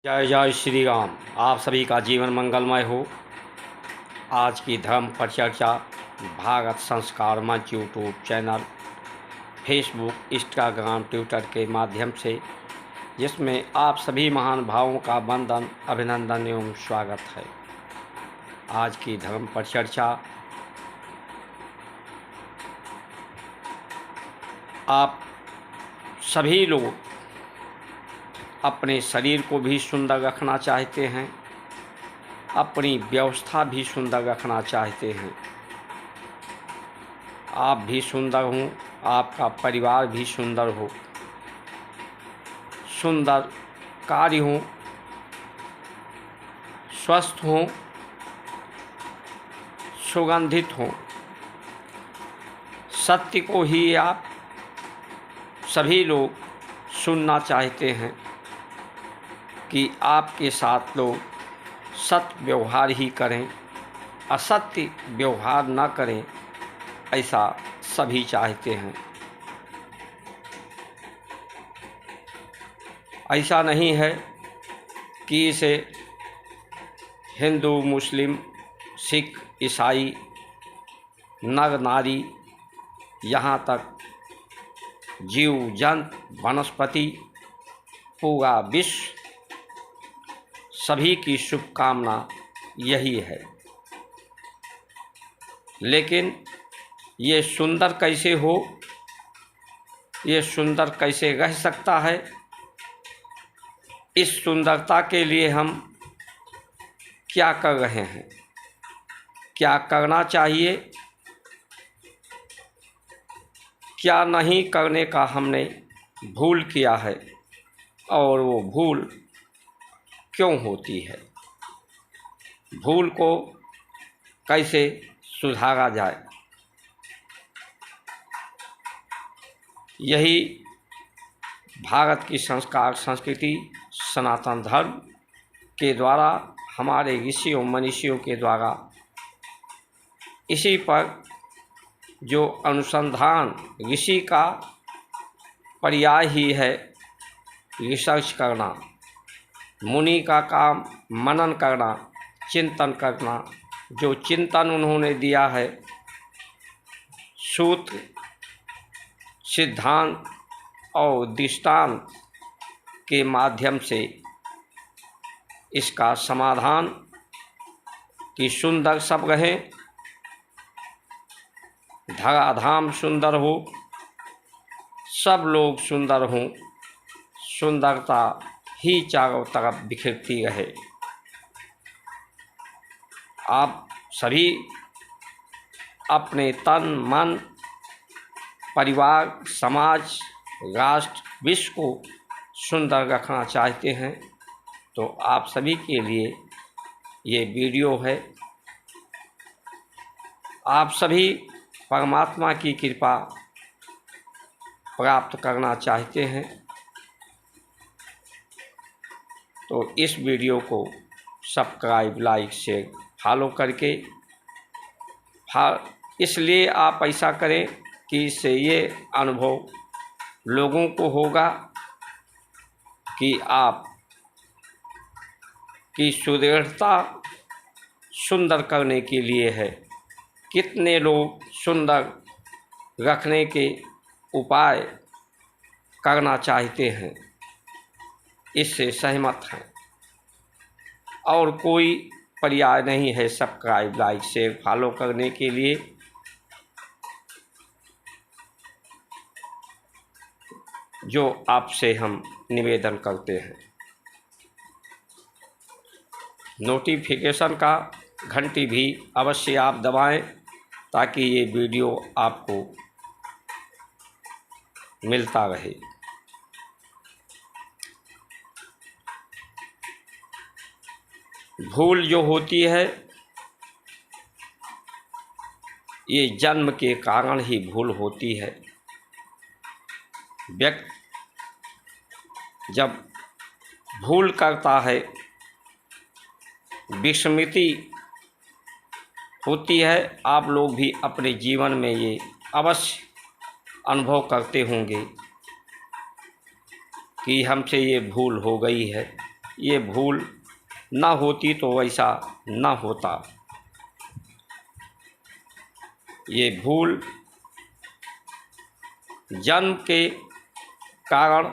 जय जय श्री राम। आप सभी का जीवन मंगलमय हो। आज की धर्म परिचर्चा भारत संस्कार मंच YouTube channel, Facebook, Instagram, Twitter के माध्यम से, जिसमें आप सभी महान भावों का वंदन, अभिनंदन एवं स्वागत है। आज की धर्म परिचर्चा आप सभी लोग अपने शरीर को भी सुंदर रखना चाहते हैं, अपनी व्यवस्था भी सुंदर रखना चाहते हैं। आप भी सुंदर हों, आपका परिवार भी सुंदर हो, सुंदर कार्य हों, स्वस्थ हों, सुगंधित हों। सत्य को ही आप सभी लोग सुनना चाहते हैं कि आपके साथ लोग सत्य व्यवहार ही करें, असत्य व्यवहार न करें, ऐसा सभी चाहते हैं। ऐसा नहीं है कि इसे हिंदू, मुस्लिम, सिख, ईसाई, नर नारी, यहाँ तक जीव जंतु, वनस्पति, पूरा विश्व, सभी की शुभकामना यही है। लेकिन ये सुंदर कैसे हो, ये सुंदर कैसे रह सकता है, इस सुंदरता के लिए हम क्या कर रहे हैं, क्या करना चाहिए, क्या नहीं करने का हमने भूल किया है और वो भूल क्यों होती है, भूल को कैसे सुधारा जाए, यही भारत की संस्कार संस्कृति सनातन धर्म के द्वारा, हमारे ऋषियों मनीषियों के द्वारा इसी पर जो अनुसंधान, ऋषि का पर्याय ही है रिसर्च करना, मुनि का काम मनन करना, चिंतन करना। जो चिंतन उन्होंने दिया है, सूत्र, सिद्धांत और दृष्टांत के माध्यम से इसका समाधान कि सुंदर सब रहे, धराधाम सुंदर हो, सब लोग सुंदर हों, सुंदरता ही चारों तरफ बिखरती रहे। आप सभी अपने तन मन, परिवार, समाज, राष्ट्र, विश्व को सुंदर रखना चाहते हैं, तो आप सभी के लिए ये वीडियो है। आप सभी परमात्मा की कृपा प्राप्त करना चाहते हैं, तो इस वीडियो को सब्सक्राइब, लाइक, शेयर, फॉलो करके, इसलिए आप ऐसा करें कि इससे ये अनुभव लोगों को होगा कि आप की सुदृढ़ता सुंदर करने के लिए है। कितने लोग सुंदर रखने के उपाय करना चाहते हैं, इससे सहमत हैं, और कोई पर्याय नहीं है सब्सक्राइब, लाइक, शेयर, फॉलो करने के लिए। जो आपसे हम निवेदन करते हैं, नोटिफिकेशन का घंटी भी अवश्य आप दबाएं, ताकि ये वीडियो आपको मिलता रहे। भूल जो होती है, ये जन्म के कारण ही भूल होती है। व्यक्ति जब भूल करता है, विस्मृति होती है। आप लोग भी अपने जीवन में ये अवश्य अनुभव करते होंगे कि हमसे ये भूल हो गई है, ये भूल ना होती तो ऐसा ना होता। ये भूल जन्म के कारण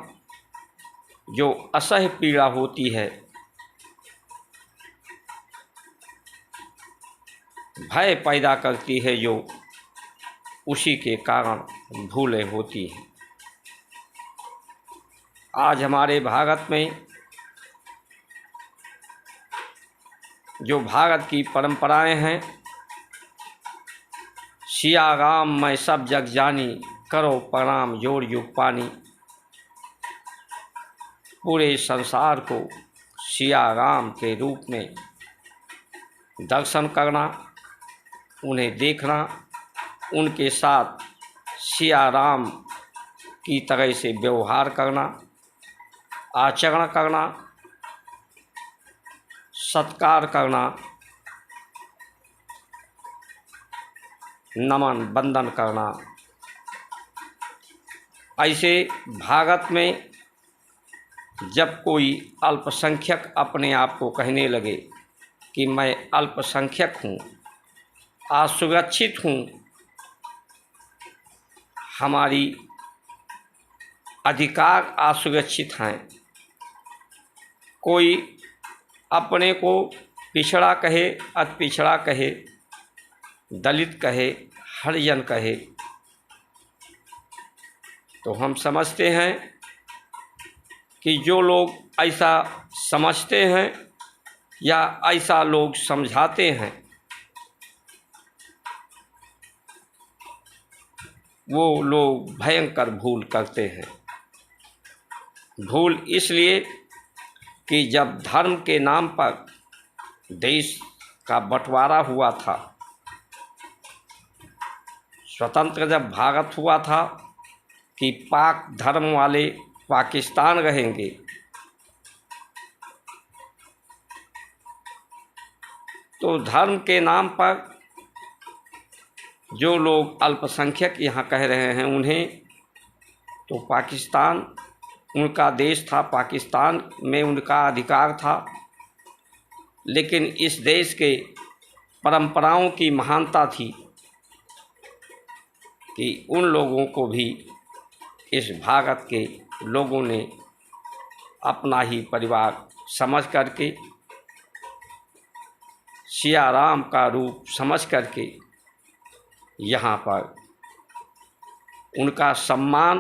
जो असह्य पीड़ा होती है, भय पैदा करती है, जो उसी के कारण भूलें होती हैं। आज हमारे भारत में जो भारत की परंपराएं हैं, सिया राम मैं सब जग जानी, करो प्रणाम जोड़ युग पानी। पूरे संसार को सिया राम के रूप में दर्शन करना, उन्हें देखना, उनके साथ सिया राम की तरह से व्यवहार करना, आचरण करना, सत्कार करना, नमन बंदन करना। ऐसे भारत में जब कोई अल्पसंख्यक अपने आप को कहने लगे कि मैं अल्पसंख्यक हूँ, असुरक्षित हूँ, हमारी अधिकार असुरक्षित हैं, कोई अपने को पिछड़ा कहे, अति पिछड़ा कहे, दलित कहे, हरिजन कहे, तो हम समझते हैं कि जो लोग ऐसा समझते हैं या ऐसा लोग समझाते हैं, वो लोग भयंकर भूल करते हैं। भूल इसलिए कि जब धर्म के नाम पर देश का बंटवारा हुआ था, स्वतंत्र जब भारत हुआ था कि पाक धर्म वाले पाकिस्तान रहेंगे, तो धर्म के नाम पर जो लोग अल्पसंख्यक यहाँ कह रहे हैं, उन्हें तो पाकिस्तान उनका देश था, पाकिस्तान में उनका अधिकार था, लेकिन इस देश के परंपराओं की महानता थी कि उन लोगों को भी इस भारत के लोगों ने अपना ही परिवार समझ करके, सिया राम का रूप समझ करके यहाँ पर उनका सम्मान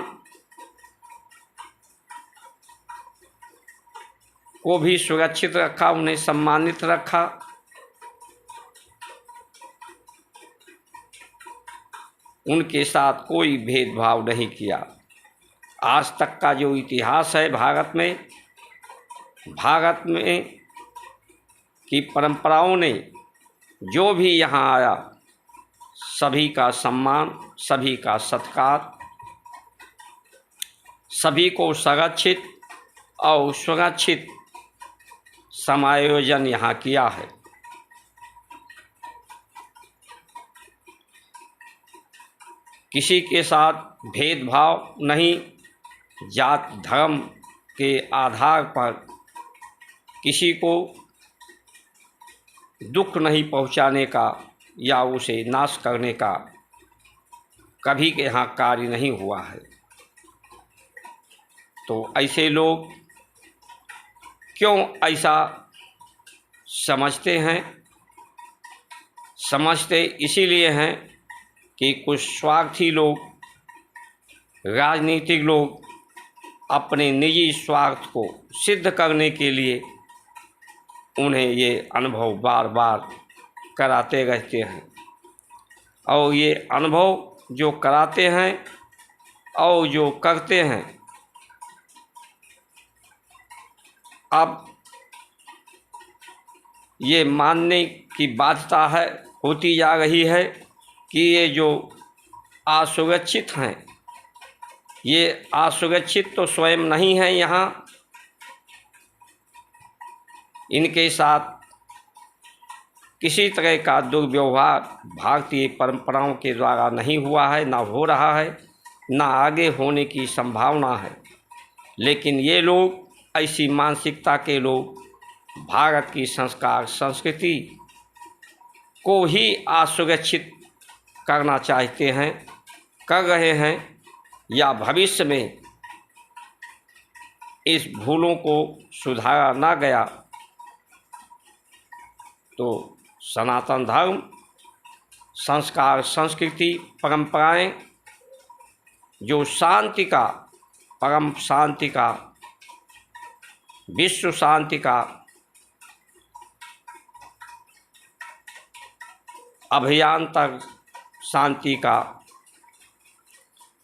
को भी सुरक्षित रखा, उन्हें सम्मानित रखा। उनके साथ कोई भेदभाव नहीं किया। आज तक का जो इतिहास है भारत में की परंपराओं ने जो भी यहाँ आया, सभी का सम्मान, सभी का सत्कार, सभी को संरक्षित और सुरक्षित समायोजन यहाँ किया है। किसी के साथ भेदभाव नहीं, जात धर्म के आधार पर किसी को दुख नहीं पहुँचाने का या उसे नाश करने का कभी के यहाँ कार्य नहीं हुआ है। तो ऐसे लोग क्यों ऐसा समझते हैं? समझते इसीलिए हैं कि कुछ स्वार्थी लोग, राजनीतिक लोग अपने निजी स्वार्थ को सिद्ध करने के लिए उन्हें ये अनुभव बार बार कराते रहते हैं, और ये अनुभव जो कराते हैं और जो करते हैं, अब ये मानने की बाध्यता है, होती जा रही है कि ये जो असुरक्षित हैं, ये असुरक्षित तो स्वयं नहीं हैं। यहाँ इनके साथ किसी तरह का दुर्व्यवहार भारतीय परंपराओं के द्वारा नहीं हुआ है, ना हो रहा है, ना आगे होने की संभावना है। लेकिन ये लोग ऐसी मानसिकता के लोग भारत की संस्कार संस्कृति को ही असुरक्षित करना चाहते हैं, कर रहे हैं, या भविष्य में इस भूलों को सुधारा ना गया तो सनातन धर्म, संस्कार संस्कृति परंपराएं जो शांति का, परम शांति का, विश्व शांति का अभियान तक शांति का,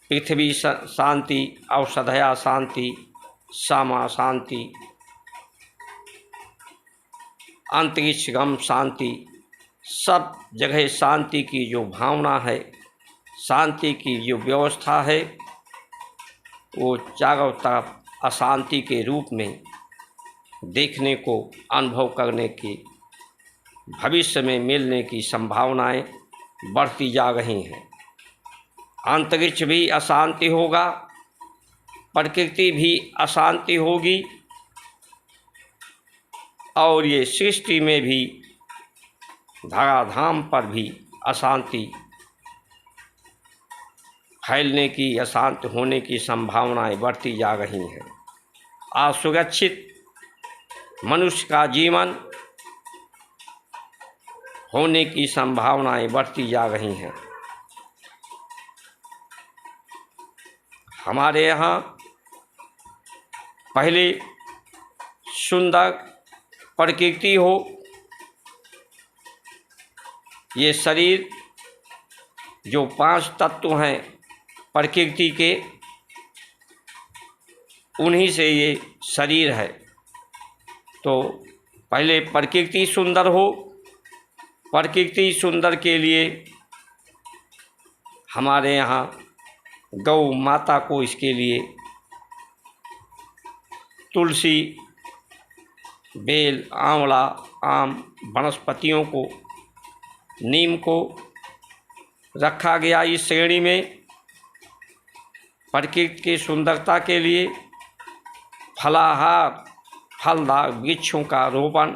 पृथ्वी शांति, औषधया शांति, सामा शांति, अंतरिक्षगम शांति, सब जगह शांति की जो भावना है, शांति की जो व्यवस्था है, वो चारों तरफ अशांति के रूप में देखने को, अनुभव करने की, भविष्य में मिलने की संभावनाएं बढ़ती जा रही हैं। अंतरिक्ष भी अशांति होगा, प्रकृति भी अशांति होगी, और ये सृष्टि में भी, धराधाम पर भी अशांति फैलने की, अशांत होने की संभावनाएं बढ़ती जा रही हैं। असुरक्षित मनुष्य का जीवन होने की संभावनाएं बढ़ती जा रही हैं। हमारे यहाँ पहले सुंदर प्रकृति हो, ये शरीर जो 5 तत्व हैं प्रकृति के, उन्हीं से ये शरीर है। तो पहले प्रकृति सुंदर हो, प्रकृति सुंदर के लिए हमारे यहाँ गौ माता को, इसके लिए तुलसी, बेल, आंवला, आम वनस्पतियों को, नीम को रखा गया इस श्रेणी में। प्रकृति की सुंदरता के लिए फलाहार, फलदार वृक्षों का रोपण,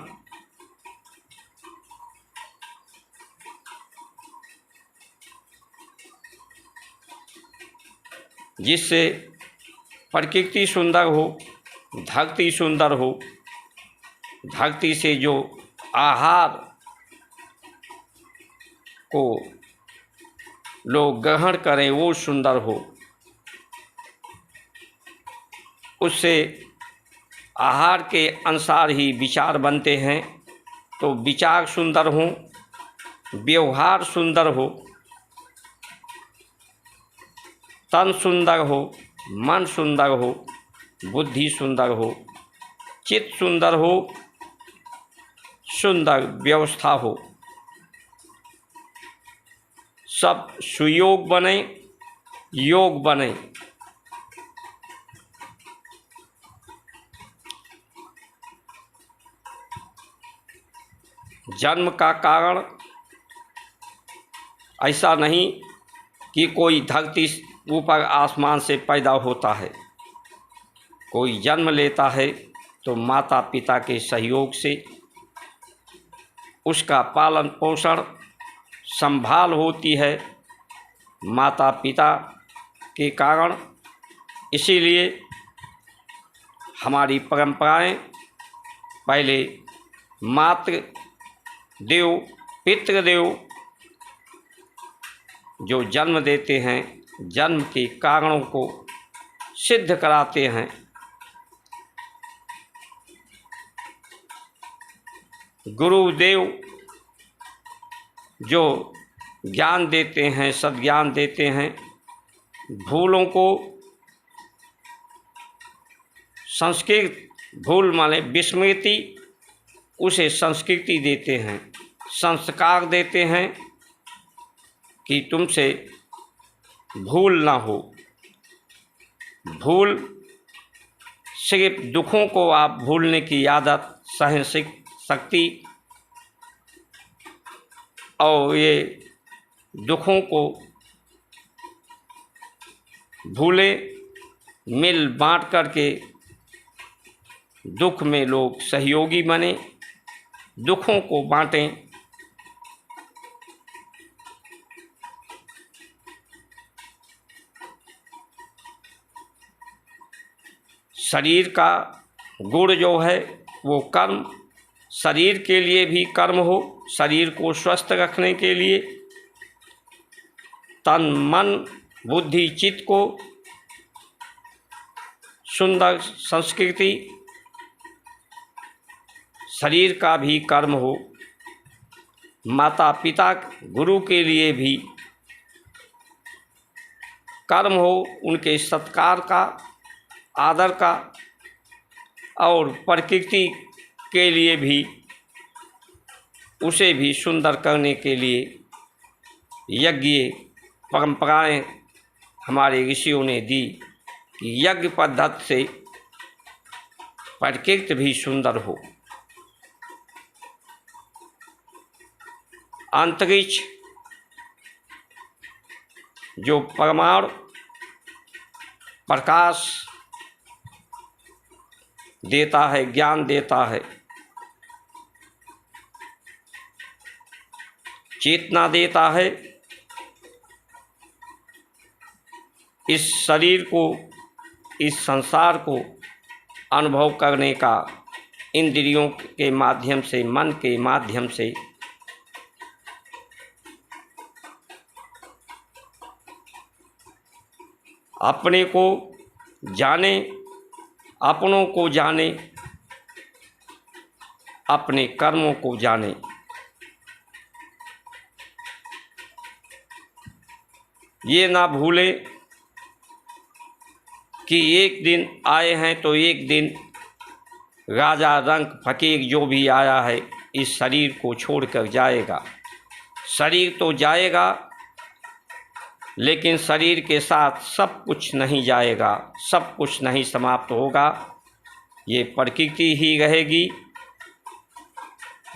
जिससे प्रकृति सुंदर हो, धरती सुंदर हो, धरती से जो आहार को लोग ग्रहण करें वो सुंदर हो, उससे आहार के अनुसार ही विचार बनते हैं। तो विचार सुंदर हो, व्यवहार सुंदर हो, तन सुंदर हो, मन सुंदर हो, बुद्धि सुंदर हो, चित्त सुंदर हो, सुंदर व्यवस्था हो, सब सुयोग बने, योग बने। जन्म का कारण ऐसा नहीं कि कोई धरती ऊपर आसमान से पैदा होता है। कोई जन्म लेता है तो माता पिता के सहयोग से उसका पालन पोषण संभाल होती है माता पिता के कारण। इसीलिए हमारी परंपराएं पहले मातृ देव, पितृदेव जो जन्म देते हैं, जन्म के कारणों को सिद्ध कराते हैं। गुरुदेव जो ज्ञान देते हैं, सद्ज्ञान देते हैं, भूलों को संस्कृत, भूल माने विस्मृति, उसे संस्कृति देते हैं, संस्कार देते हैं कि तुमसे भूल ना हो। भूल सिर्फ दुखों को आप भूलने की आदत, सहन शक्ति, और ये दुखों को भूले, मिल बांट करके दुख में लोग सहयोगी बने, दुखों को बांटें। शरीर का गुण जो है वो कर्म, शरीर के लिए भी कर्म हो, शरीर को स्वस्थ रखने के लिए तन मन बुद्धि चित्त को सुंदर संस्कृति, शरीर का भी कर्म हो, माता पिता गुरु के लिए भी कर्म हो, उनके सत्कार का, आदर का, और प्रकृति के लिए भी उसे भी सुंदर करने के लिए यज्ञ परंपराएं हमारे ऋषियों ने दी कि यज्ञ पद्धति से प्रकृति भी सुंदर हो। अंतरिक्ष जो परमाणु प्रकाश देता है, ज्ञान देता है, चेतना देता है, इस शरीर को, इस संसार को अनुभव करने का इंद्रियों के माध्यम से, मन के माध्यम से अपने को जाने, अपनों को जाने, अपने कर्मों को जाने। ये ना भूले कि एक दिन आए हैं तो एक दिन राजा रंक फकीर जो भी आया है इस शरीर को छोड़कर जाएगा। शरीर तो जाएगा लेकिन शरीर के साथ सब कुछ नहीं जाएगा, सब कुछ नहीं समाप्त होगा, ये प्रकृति ही रहेगी।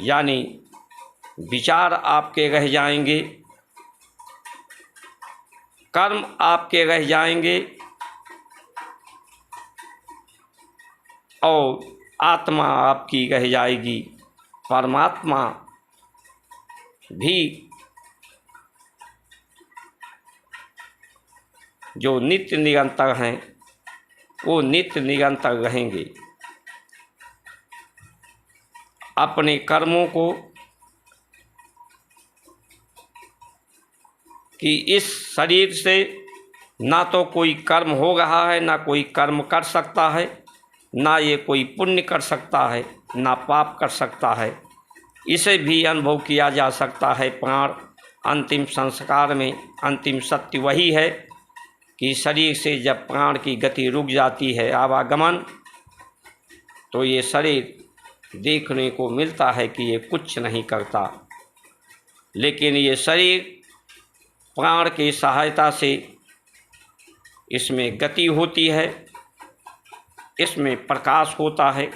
यानी विचार आपके रह जाएंगे, कर्म आपके रह जाएंगे और आत्मा आपकी रह जाएगी। परमात्मा भी जो नित्य निरंतर हैं वो नित्य निरंतर रहेंगे। अपने कर्मों को कि इस शरीर से ना तो कोई कर्म हो रहा है, ना कोई कर्म कर सकता है, ना ये कोई पुण्य कर सकता है, ना पाप कर सकता है। इसे भी अनुभव किया जा सकता है प्राण अंतिम संस्कार में। अंतिम सत्य वही है कि शरीर से जब प्राण की गति रुक जाती है, आवागमन, तो ये शरीर देखने को मिलता है कि ये कुछ नहीं करता, लेकिन ये शरीर प्राण की सहायता से इसमें गति होती है, इसमें प्रकाश होता है।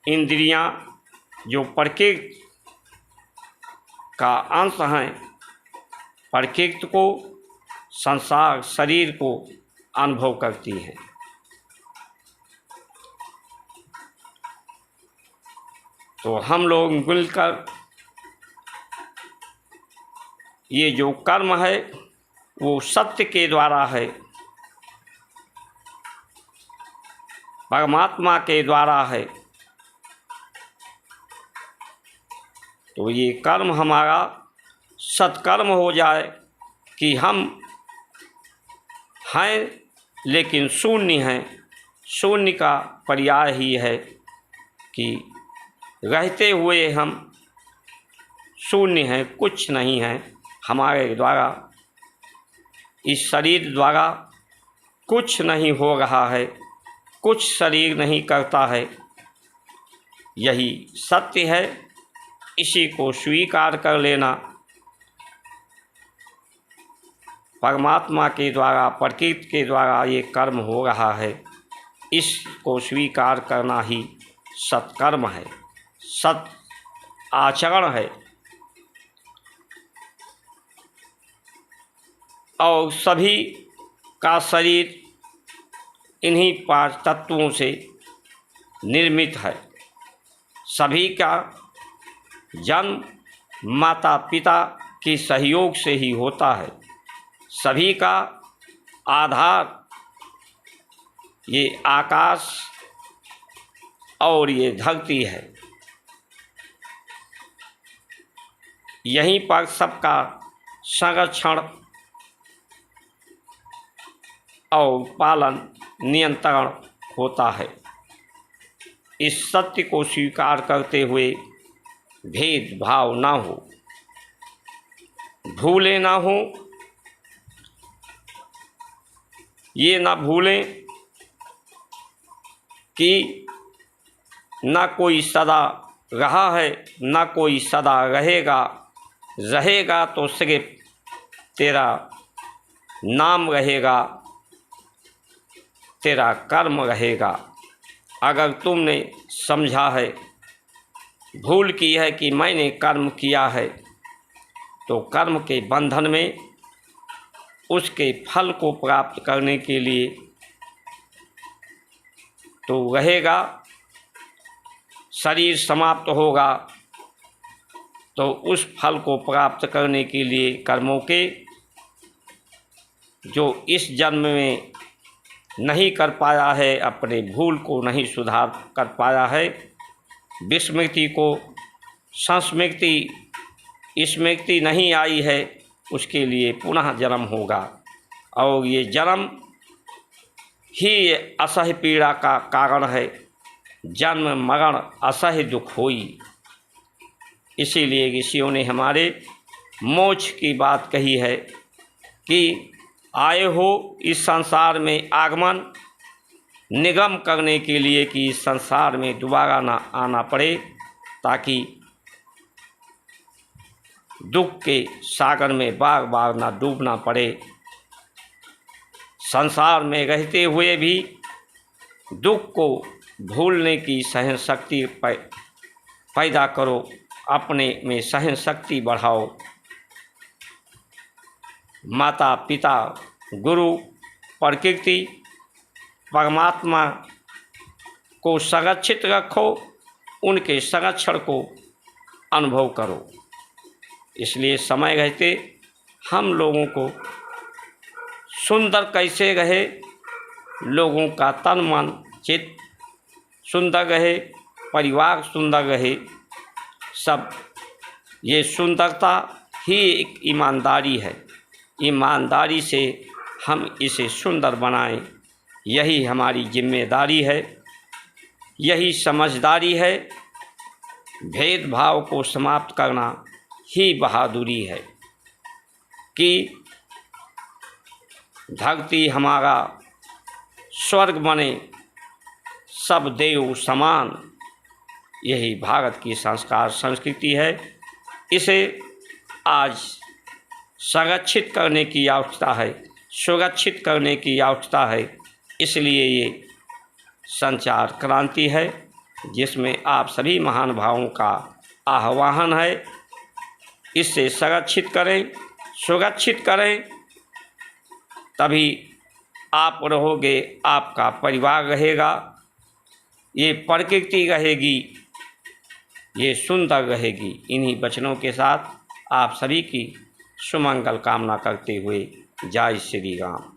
इंद्रियां जो प्रकृति का अंश हैं, प्रकृति को, संसार, शरीर को अनुभव करती हैं। तो हम लोग मिलकर ये जो कर्म है वो सत्य के द्वारा है, परमात्मा के द्वारा है। तो ये कर्म हमारा सत्कर्म हो जाए कि हम हैं लेकिन शून्य हैं। शून्य का पर्याय ही है कि रहते हुए हम शून्य हैं, कुछ नहीं है। हमारे द्वारा, इस शरीर द्वारा कुछ नहीं हो रहा है, कुछ शरीर नहीं करता है। यही सत्य है, इसी को स्वीकार कर लेना। परमात्मा के द्वारा, प्रकृति के द्वारा ये कर्म हो रहा है, इसको स्वीकार करना ही सत्कर्म है, सत आचरण है। और सभी का शरीर इन्हीं 5 तत्वों से निर्मित है। सभी का जन्म माता पिता के सहयोग से ही होता है। सभी का आधार ये आकाश और ये धरती है। यहीं पर सबका संरक्षण और पालन नियंत्रण होता है। इस सत्य को स्वीकार करते हुए भेदभाव ना हो, भूले ना हो, ये ना भूलें कि ना कोई सदा रहा है ना कोई सदा रहेगा। रहेगा तो सिर्फ तेरा नाम रहेगा, तेरा कर्म रहेगा। अगर तुमने समझा है, भूल की है कि मैंने कर्म किया है, तो कर्म के बंधन में उसके फल को प्राप्त करने के लिए तो रहेगा। शरीर समाप्त होगा तो उस फल को प्राप्त करने के लिए कर्मों के जो इस जन्म में नहीं कर पाया है, अपने भूल को नहीं सुधार कर पाया है, विस्मृति को संस्मृति स्मृति नहीं आई है, उसके लिए पुनः जन्म होगा। और ये जन्म ही असह्य पीड़ा का कारण है। जन्म मरण असह्य दुख होई। इसीलिए ऋषियों ने हमारे मोक्ष की बात कही है कि आए हो इस संसार में आगमन निगम करने के लिए कि इस संसार में दोबारा ना आना पड़े, ताकि दुख के सागर में बार बार ना डूबना पड़े। संसार में रहते हुए भी दुख को भूलने की सहन शक्ति पैदा करो, अपने में सहन शक्ति बढ़ाओ। माता पिता गुरु प्रकृति परमात्मा को संरक्षित रखो, उनके संरक्षण को अनुभव करो। इसलिए समय रहते हम लोगों को सुंदर कैसे रहे, लोगों का तन मन चित्त सुंदर रहे, परिवार सुंदर रहे, सब ये सुंदरता ही एक ईमानदारी है। ईमानदारी से हम इसे सुंदर बनाएं, यही हमारी जिम्मेदारी है, यही समझदारी है। भेदभाव को समाप्त करना ही बहादुरी है कि धरती हमारा स्वर्ग बने, सब देव समान। यही भारत की संस्कार संस्कृति है। इसे आज संरक्षित करने की आवश्यकता है, सुरक्षित करने की आवश्यकता है। इसलिए ये संचार क्रांति है, जिसमें आप सभी महानुभावों का आह्वान है। इससे संरक्षित करें, सुरक्षित करें, तभी आप रहोगे, आपका परिवार रहेगा, ये प्रकृति रहेगी, ये सुंदर रहेगी। इन्हीं वचनों के साथ आप सभी की सुमंगल कामना करते हुए जय श्री राम।